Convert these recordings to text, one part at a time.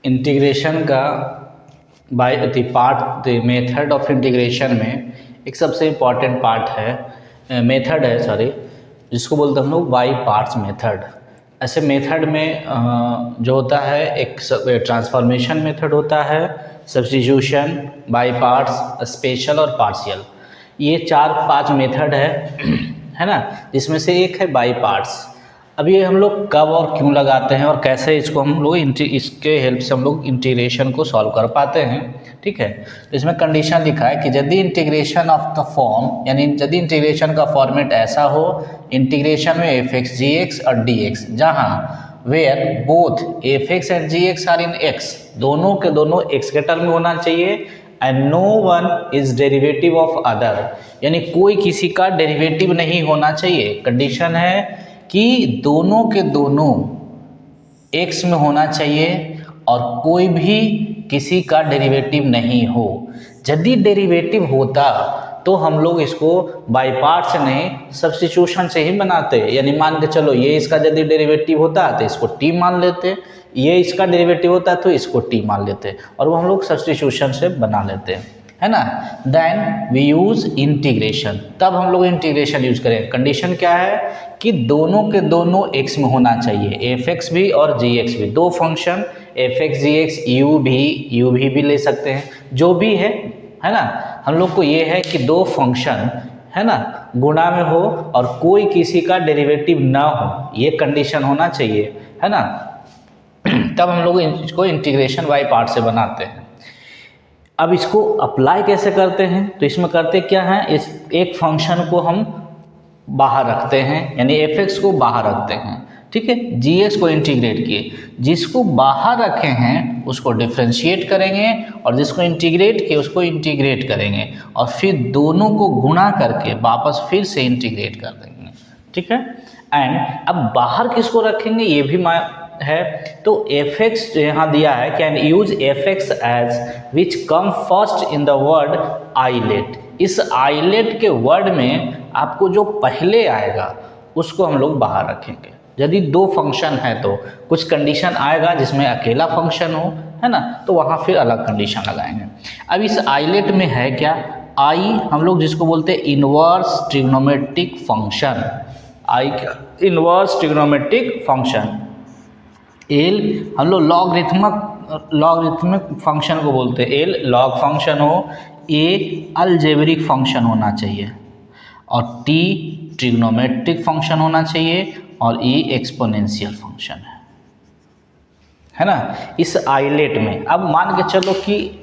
Integration का by the method of integration में एक सबसे इम्पॉर्टेंट पार्ट है, मेथड है सॉरी, जिसको बोलते हैं हम लोग बाई पार्ट्स मेथड। ऐसे मेथड में जो होता है एक ट्रांसफॉर्मेशन मेथड होता है, सब्स्टिट्यूशन, बाई पार्ट्स, स्पेशल और पार्शियल। ये 4-5 मेथड है ना, जिसमें से एक है बाई पार्ट्स। अब ये हम लोग कब और क्यों लगाते हैं और कैसे इसको हम लोग इसके हेल्प से हम लोग इंटीग्रेशन को सॉल्व कर पाते हैं, ठीक है। तो इसमें कंडीशन लिखा है कि यदि इंटीग्रेशन ऑफ द फॉर्म, यानी यदि इंटीग्रेशन का फॉर्मेट ऐसा हो, इंटीग्रेशन में एफ एक्स जी एक्स और डी एक्स, जहाँ where both f x and g x are in x, दोनों के दोनों एक्स के टर्म में होना चाहिए, and no one is derivative of other, यानी कोई किसी का डेरिवेटिव नहीं होना चाहिए। कंडीशन है कि दोनों के दोनों x में होना चाहिए और कोई भी किसी का डेरिवेटिव नहीं हो। यदि डेरिवेटिव होता तो हम लोग इसको बाय पार्ट से नहीं, सब्स्टिट्यूशन से ही बनाते। यानी मान के चलो ये इसका यदि डेरिवेटिव होता तो इसको t मान लेते, ये इसका डेरिवेटिव होता तो इसको t मान लेते, और वो हम लोग सब्स्टिट्यूशन से बना लेते, है ना। देन वी यूज इंटीग्रेशन, तब हम लोग इंटीग्रेशन यूज करें। कंडीशन क्या है कि दोनों के दोनों x में होना चाहिए, एफ एक्स भी और जी एक्स भी, दो function f x g x, you भी ले सकते हैं, जो भी है ना। हम लोग को ये है कि दो फंक्शन है ना गुणा में हो और कोई किसी का डेरिवेटिव ना हो, ये कंडीशन होना चाहिए, है ना। तब हम लोग इसको इंटीग्रेशन बाय पार्ट से बनाते हैं। अब इसको अप्लाई कैसे करते हैं, तो इसमें करते क्या है, इस एक फंक्शन को हम बाहर रखते हैं, यानी एफ एक्स को बाहर रखते हैं, ठीक है, जी एक्स को इंटीग्रेट किए, जिसको बाहर रखे हैं उसको डिफ्रेंशिएट करेंगे और जिसको इंटीग्रेट किए उसको इंटीग्रेट करेंगे, और फिर दोनों को गुणा करके वापस फिर से इंटीग्रेट कर देंगे, ठीक है। एंड अब बाहर किसको रखेंगे ये भी है, तो एफ एक्स यहाँ दिया है, can use f x as which come first in the word ILATE. इस आईलेट के वर्ड में आपको जो पहले आएगा उसको हम लोग बाहर रखेंगे। यदि दो फंक्शन है तो कुछ कंडीशन आएगा जिसमें अकेला फंक्शन हो, है ना, तो वहाँ फिर अलग कंडीशन लगाएंगे। अब इस आईलेट में है क्या, आई हम लोग जिसको बोलते हैं इनवर्स ट्रिग्नोमेट्रिक फंक्शन, आई क्या, इनवर्स ट्रिग्नोमेट्रिक फंक्शन। एल हम लोग लॉगरिथमिक फंक्शन को बोलते हैं, एल लॉग फंक्शन हो, ए अलजेब्रिक फंक्शन होना चाहिए, और टी ट्रिग्नोमेट्रिक फंक्शन होना चाहिए, और ई एक्सपोनेंशियल फंक्शन है ना। इस आइलेट में अब मान के चलो कि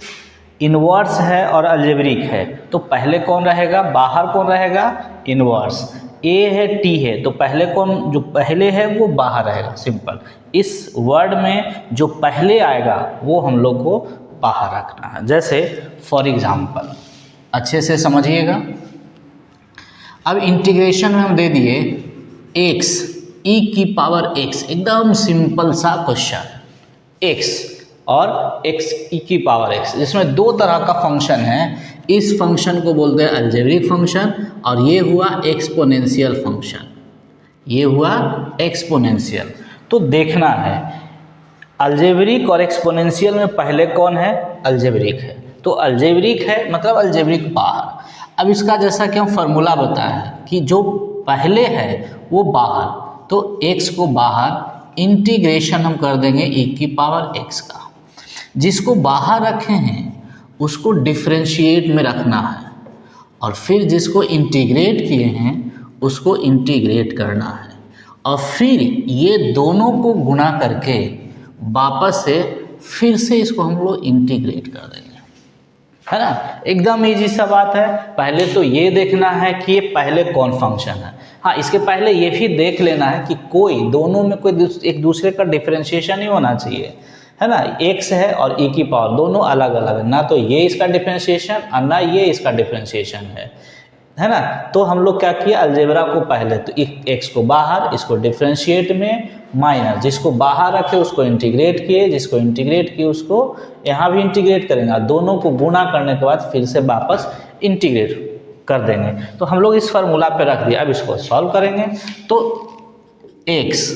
इनवर्स है और अलजेब्रिक है, तो पहले कौन रहेगा, बाहर कौन रहेगा, इनवर्स। ए है टी है, तो पहले कौन, जो पहले है वो बाहर रहेगा, सिंपल। इस वर्ड में जो पहले आएगा वो हम लोग को बाहर रखना है। जैसे फॉर एग्जांपल अच्छे से समझिएगा, अब इंटीग्रेशन में हम दे दिए x e की पावर x, एकदम सिंपल सा क्वेश्चन, x और x e की पावर x, जिसमें दो तरह का फंक्शन है। इस फंक्शन को बोलते हैं अलजेब्रिक फंक्शन, और ये हुआ एक्सपोनेंशियल फंक्शन, ये हुआ एक्सपोनेंशियल। तो देखना है अलजेब्रिक और एक्सपोनेंशियल में पहले कौन है, अलजेब्रिक है, तो अलजेब्रिक है मतलब अलजेब्रिक बाहर। अब इसका जैसा कि हम फार्मूला बताया है कि जो पहले है वो बाहर, तो x को बाहर, इंटीग्रेशन हम कर देंगे e की पावर x का, जिसको बाहर रखे हैं उसको डिफरेंशिएट में रखना है, और फिर जिसको इंटीग्रेट किए हैं उसको इंटीग्रेट करना है, और फिर ये दोनों को गुणा करके वापस से फिर से इसको हम लोग इंटीग्रेट कर देंगे, है ना। एकदम इजी सा बात है। पहले तो ये देखना है कि ये पहले कौन फंक्शन है, हाँ इसके पहले ये भी देख लेना है कि कोई दोनों में कोई एक दूसरे का डिफरेंशिएशन नहीं होना चाहिए, है ना। x है और e की पावर दोनों अलग अलग है, ना तो ये इसका डिफरेंशिएशन और ना ये इसका डिफरेंशिएशन है ना। तो हम लोग क्या किया, अलजेब्रा को पहले तो x को बाहर, इसको डिफरेंशिएट में माइनस, जिसको बाहर रखे उसको इंटीग्रेट किए, जिसको इंटीग्रेट किए उसको यहाँ भी इंटीग्रेट करेंगे, दोनों को गुणा करने के बाद फिर से वापस इंटीग्रेट कर देंगे। तो हम लोग इस फार्मूला पे रख दिया। अब इसको सॉल्व करेंगे तो x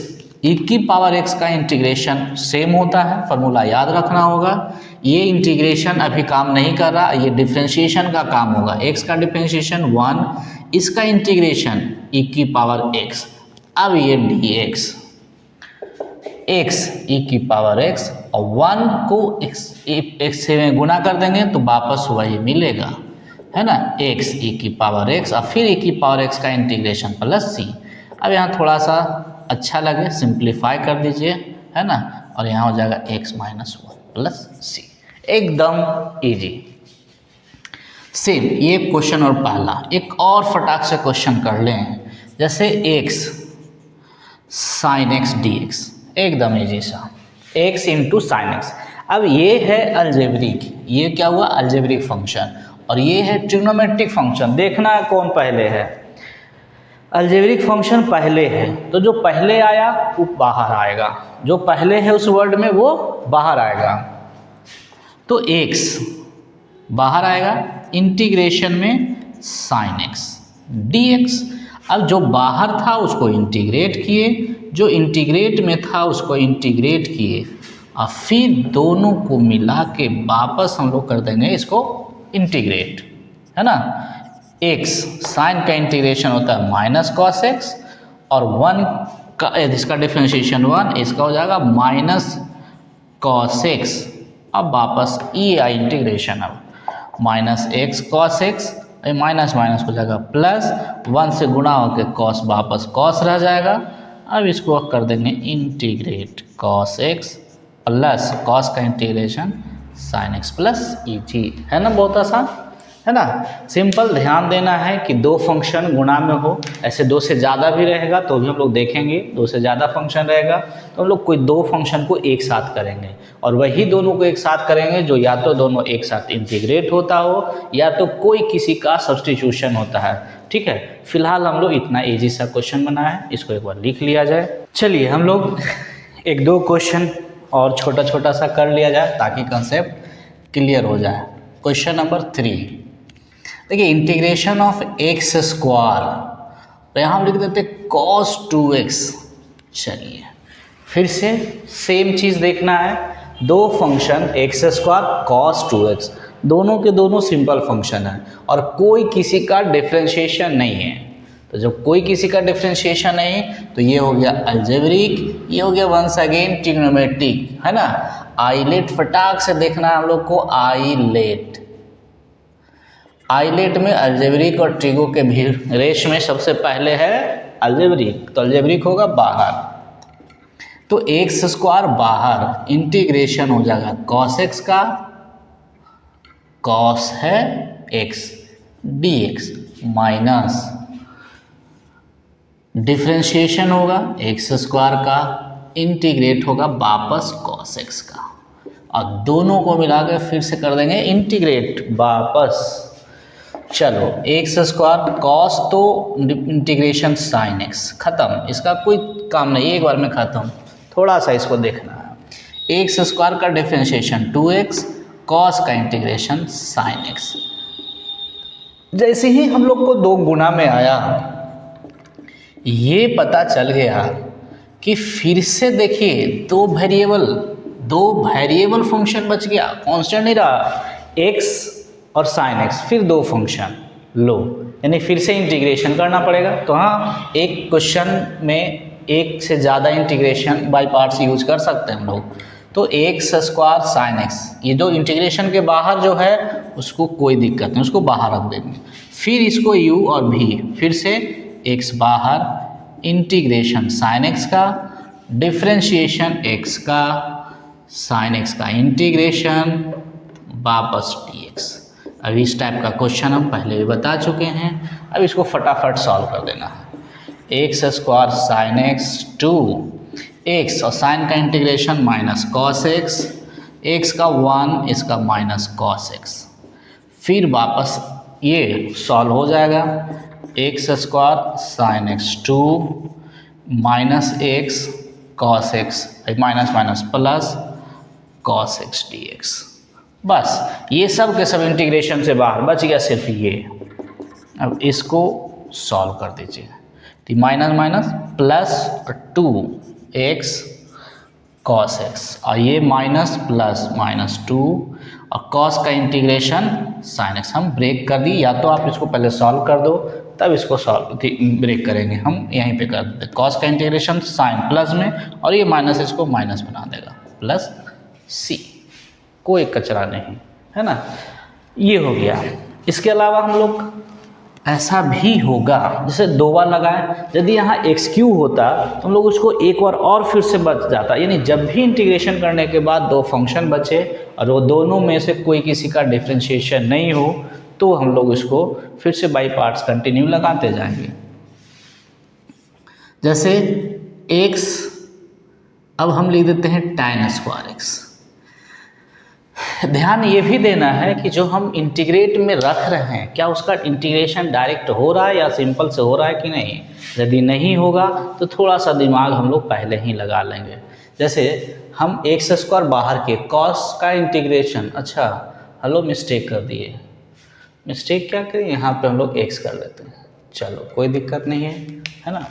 e की पावर x का इंटीग्रेशन सेम होता है, फार्मूला याद रखना होगा। ये इंटीग्रेशन अभी काम नहीं कर रहा, ये डिफ्रेंशिएशन का काम होगा। x का डिफ्रेंशिएशन 1, इसका इंटीग्रेशन e की पावर x। अब ये dx x e की पावर x और 1 को x से गुना कर देंगे तो वापस वही मिलेगा, है ना, x e की पावर x और फिर e की पावर x का इंटीग्रेशन प्लस c। अब यहाँ थोड़ा सा अच्छा लगे सिंप्लीफाई कर दीजिए, है ना, और यहाँ हो जाएगा x - 1 प्लस c। एकदम इजी। सेम ये क्वेश्चन और पहला एक और फटाक से क्वेश्चन कर लें, जैसे x sin x dx, एकदम इजी सा, x इंटू साइन एक्स। अब ये है अलजेब्रिक, ये क्या हुआ अलजेब्रिक फंक्शन, और ये है ट्रिग्नोमेट्रिक फंक्शन। देखना है कौन पहले है, अलजेब्रिक फंक्शन पहले है तो जो पहले आया वो बाहर आएगा, जो पहले है उस वर्ड में वो बाहर आएगा। तो x बाहर आएगा, इंटीग्रेशन में साइन एक्स dx। अब जो बाहर था उसको इंटीग्रेट किए, जो इंटीग्रेट में था उसको इंटीग्रेट किए, और फिर दोनों को मिला के वापस हम लोग कर देंगे इसको इंटीग्रेट, है ना। x साइन का इंटीग्रेशन होता है माइनस कॉस एक्स, और 1 का इसका डिफ्रेंशिएशन 1, इसका हो जाएगा माइनस कॉस एक्स। अब वापस ई आई इंटीग्रेशन, अब minus x cos x, minus minus हो जाएगा प्लस, 1 से गुणा होकर कॉस वापस कॉस रह जाएगा। अब इसको कर देंगे integrate cos x plus cos का इंटीग्रेशन साइन एक्स प्लस ई जी, है ना, बहुत आसान, है ना, सिंपल। ध्यान देना है कि दो फंक्शन गुणा में हो, ऐसे दो से ज़्यादा भी रहेगा तो भी हम लोग देखेंगे, दो से ज़्यादा फंक्शन रहेगा तो हम लोग कोई दो फंक्शन को एक साथ करेंगे, और वही दोनों को एक साथ करेंगे जो या तो दोनों एक साथ इंटीग्रेट होता हो या तो कोई किसी का सब्स्टिट्यूशन होता है, ठीक है। फिलहाल हम लोग इतना ईजी सा क्वेश्चन बनाया है, इसको एक बार लिख लिया जाए। चलिए हम लोग एक दो क्वेश्चन और छोटा छोटा सा कर लिया जाए ताकि कंसेप्ट क्लियर हो जाए। क्वेश्चन नंबर 3, देखिए इंटीग्रेशन ऑफ एक्स स्क्वायर, तो यहाँ हम लिख देते कॉस 2x। चलिए फिर से सेम चीज़ देखना है, दो function x square cos 2x, दोनों के दोनों सिंपल फंक्शन है और कोई किसी का डिफ्रेंशिएशन नहीं है। तो जब कोई किसी का डिफ्रेंशिएशन नहीं तो ये हो गया अलजेब्रिक, ये हो गया वंस अगेन ट्रिग्नोमेट्रिक, है ना। आइलेट फटाक से देखना है हम लोग को, आइलेट, आइलेट में अलजेब्रिक और ट्रिगो के भी रेश में सबसे पहले है अलजेब्रिक, तो अलजेब्रिक होगा बाहर, तो एक्स स्क्वायर बाहर, इंटीग्रेशन हो जाएगा कॉस एक्स का, कॉस है एक्स dx माइनस डिफ्रेंशिएशन होगा एक्स स्क्वायर का, इंटीग्रेट होगा वापस कॉस एक्स का, और दोनों को मिला के फिर से कर देंगे इंटीग्रेट वापस। चलो एक्स स्क्वायर कॉस तो इंटीग्रेशन साइन एक्स, खत्म, इसका कोई काम नहीं, एक बार में खत्म। थोड़ा सा इसको देखना है, एक्स स्क्वायर का डिफ्रेंशिएशन 2x, कॉस का इंटीग्रेशन साइन एक्स। जैसे ही हम लोग को दो गुना में आया, ये पता चल गया कि फिर से देखिए दो वेरिएबल फंक्शन बच गया, कांस्टेंट नहीं रहा, x और साइन एक्स, फिर दो फंक्शन लो, यानी फिर से इंटीग्रेशन करना पड़ेगा। तो हाँ, एक क्वेश्चन में एक से ज़्यादा इंटीग्रेशन बाय पार्ट्स यूज कर सकते हैं हम लोग। तो एक्स स्क्वायर साइन एक्स, ये जो इंटीग्रेशन के बाहर जो है उसको कोई दिक्कत नहीं, उसको बाहर रख देंगे। फिर इसको u और v, फिर से x बाहर, इंटीग्रेशन साइन एक्स का, डिफ्रेंशिएशन x का, साइन एक्स का इंटीग्रेशन वापस dx। अब इस टाइप का क्वेश्चन हम पहले भी बता चुके हैं, अब इसको फटाफट सॉल्व कर देना है। X square sine x 2x और साइन का integration minus cos x, x का 1, इसका माइनस कॉस एक्स, फिर वापस ये सॉल्व हो जाएगा। X square sine x 2 minus x cos x, minus minus plus cos x dx। बस ये सब के सब इंटीग्रेशन से बाहर, बच गया सिर्फ ये। अब इसको सॉल्व कर दीजिए, तो minus minus plus 2 x cos x, और ये माइनस प्लस -2 और कॉस का इंटीग्रेशन साइन एक्स। हम ब्रेक कर दी, या तो आप इसको पहले सॉल्व कर दो तब इसको ब्रेक करेंगे, हम यहीं पे कर देते। कॉस का इंटीग्रेशन साइन प्लस में, और ये माइनस इसको माइनस बना देगा, प्लस सी, कोई कचरा नहीं है ना। ये हो गया। इसके अलावा हम लोग ऐसा भी होगा, जैसे 2 बार लगाए, यदि यहाँ एक्स क्यू होता तो हम लोग उसको एक बार और फिर से बच जाता, यानी जब भी इंटीग्रेशन करने के बाद 2 फंक्शन बचे और वो दोनों में से कोई किसी का डिफरेंशिएशन नहीं हो, तो हम लोग इसको फिर से बाई पार्ट्स कंटिन्यू लगाते जाएंगे। जैसे x, अब हम लिख देते हैं tan स्क्वायर x। ध्यान ये भी देना है कि जो हम इंटीग्रेट में रख रहे हैं, क्या उसका इंटीग्रेशन डायरेक्ट हो रहा है या सिंपल से हो रहा है कि नहीं। यदि नहीं होगा तो थोड़ा सा दिमाग हम लोग पहले ही लगा लेंगे। जैसे हम एक्स स्क्वायर बाहर के कॉस का इंटीग्रेशन, अच्छा हेलो मिस्टेक कर दिए, मिस्टेक क्या करें, यहाँ पे हम लोग एक्स कर लेते हैं, चलो कोई दिक्कत नहीं है ना।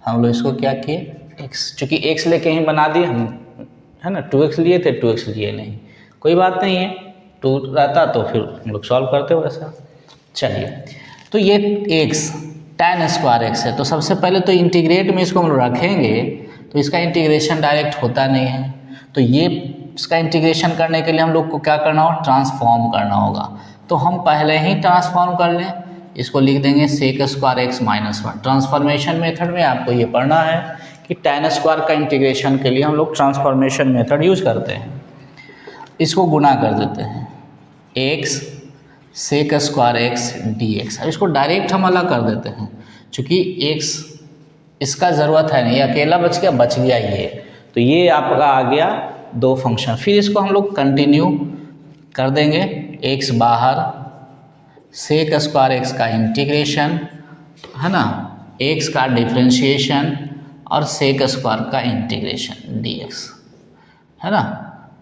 हम लोग इसको क्या किए, एक्स, चूँकि एक्स लेके ही बना दिए हम, है ना। 2x लिए थे, 2x लिए नहीं, कोई बात नहीं है, 2 रहता तो फिर हम लोग सॉल्व करते वैसा। चलिए, तो ये x tan स्क्वायर एक्स है, तो सबसे पहले तो इंटीग्रेट में इसको हम रखेंगे तो इसका इंटीग्रेशन डायरेक्ट होता नहीं है, तो ये इसका इंटीग्रेशन करने के लिए हम लोग को क्या करना होगा, ट्रांसफॉर्म करना होगा। तो हम पहले ही ट्रांसफॉर्म कर लें, इसको लिख देंगे sec square x -1। Transformation method में आपको ये पढ़ना है कि tan स्क्वायर का इंटीग्रेशन के लिए हम लोग ट्रांसफॉर्मेशन मेथड यूज़ करते हैं। इसको गुना कर देते हैं, x sec square x dx। अब इसको डायरेक्ट हम अलग कर देते हैं, चूँकि x इसका ज़रूरत है नहीं, अकेला बच गया ये, तो ये आपका आ गया 2 फंक्शन। फिर इसको हम लोग कंटिन्यू कर देंगे, x बाहर, सेक स्क्वायर एक्स का इंटीग्रेशन, है ना, x का डिफ्रेंशिएशन और सेक स्क्वायर का इंटीग्रेशन dx, है ना,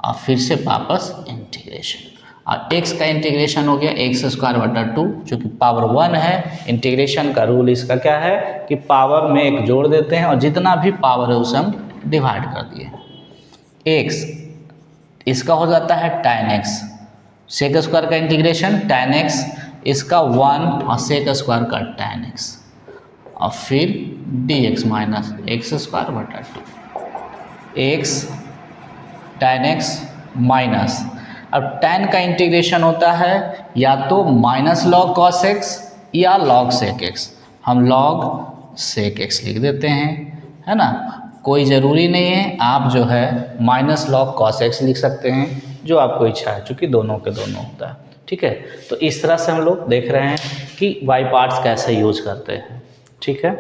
और फिर से वापस इंटीग्रेशन। और x का इंटीग्रेशन हो गया x²/2, चूँकि पावर 1 है, इंटीग्रेशन का रूल इसका क्या है कि पावर में 1 जोड़ देते हैं और जितना भी पावर है उसे हम डिवाइड कर दिए। x इसका हो जाता है tan x, सेक स्क्वायर का इंटीग्रेशन tan x, इसका 1 और सेक स्क्वायर का tan x, और फिर dx - x²/2, x tan x minus, अब tan का इंटीग्रेशन होता है या तो -log cos x या log sec x, हम log sec x लिख देते हैं, है ना। कोई ज़रूरी नहीं है, आप जो है -log cos x लिख सकते हैं, जो आपको इच्छा है, चूँकि दोनों के दोनों होता है, ठीक है। तो इस तरह से हम लोग देख रहे हैं कि बाई पार्ट्स कैसे यूज करते हैं, ठीक है।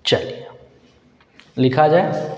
चलिए लिखा जाए।